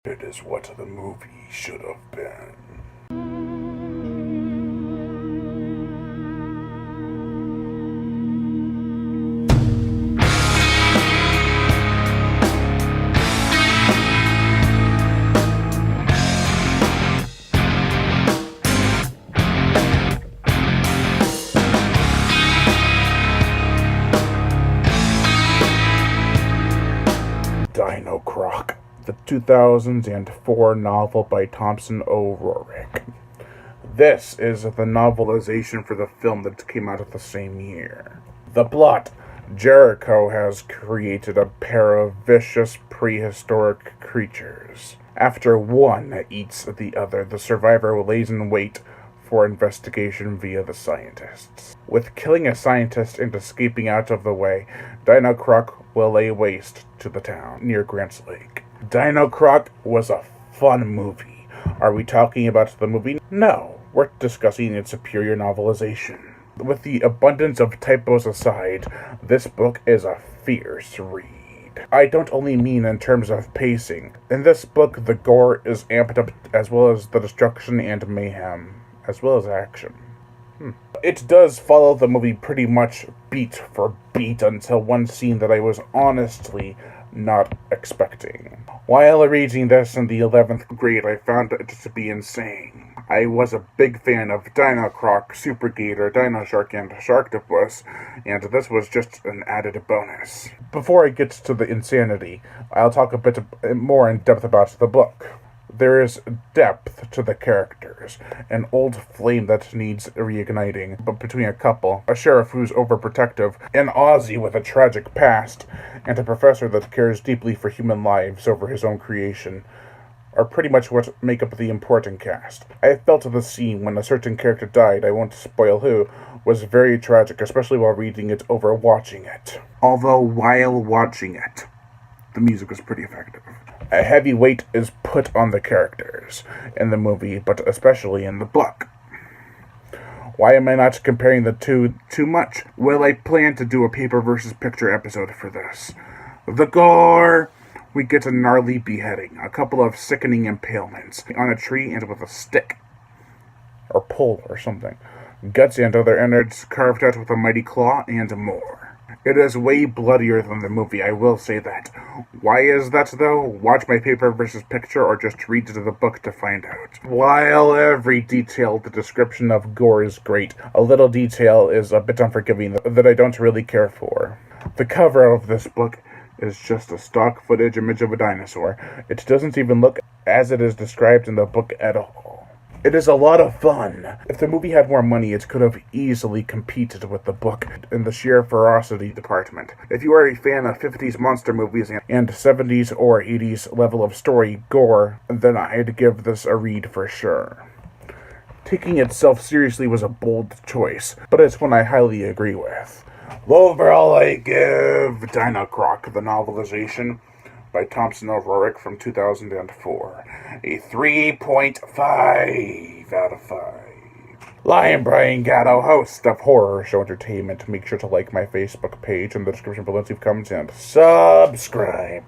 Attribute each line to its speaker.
Speaker 1: It is what the movie should have been. Dinocroc, the 2004 novel by Thompson O'Rourke. This is the novelization for the film that came out of the same year. The plot: Jericho has created a pair of vicious prehistoric creatures. After one eats the other, the survivor lays in wait for investigation via the scientists. With killing a scientist and escaping out of the way, Dinocroc will lay waste to the town near Grants Lake. Dinocroc was a fun movie. Are we talking about the movie? No, we're discussing its superior novelization. With the abundance of typos aside, this book is a fierce read. I don't only mean in terms of pacing. In this book, the gore is amped up, as well as the destruction and mayhem, as well as action. It does follow the movie pretty much beat for beat until one scene that I was honestly not expecting. While reading this in the 11th grade, I found it to be insane. I was a big fan of Dinocroc, Super Gator, Dino Shark, and Sharktopus, and this was just an added bonus. Before I get to the insanity, I'll talk a bit more in depth about the book. There is depth to the characters, an old flame that needs reigniting, but between a couple, a sheriff who's overprotective, an Aussie with a tragic past, and a professor that cares deeply for human lives over his own creation, are pretty much what make up the important cast. I felt the scene when a certain character died, I won't spoil who, was very tragic, especially while reading it over watching it. Although while watching it, the music was pretty effective. A heavy weight is put on the characters in the movie, but especially in the book. Why am I not comparing the two too much? Well, I plan to do a paper versus picture episode for this. The gore! We get a gnarly beheading, a couple of sickening impalements on a tree and with a stick, or pole, or something. Guts and other innards carved out with a mighty claw, and more. It is way bloodier than the movie, I will say that. Why is that, though? Watch my paper versus picture, or just read the book to find out. While every detailed description of gore is great, a little detail is a bit unforgiving that I don't really care for. The cover of this book is just a stock footage image of a dinosaur. It doesn't even look as it is described in the book at all. It is a lot of fun. If the movie had more money, it could have easily competed with the book in the sheer ferocity department. If you are a fan of 50s monster movies and 70s or 80s level of story gore, then I'd give this a read for sure. Taking itself seriously was a bold choice, but it's one I highly agree with. Overall, I give Dinocroc, the novelization by Thompson O'Rourke from 2004, a 3.5 out of 5. I'm Brian Gatto, host of Horror Show Entertainment. Make sure to like my Facebook page in the description below, leave comments, and subscribe.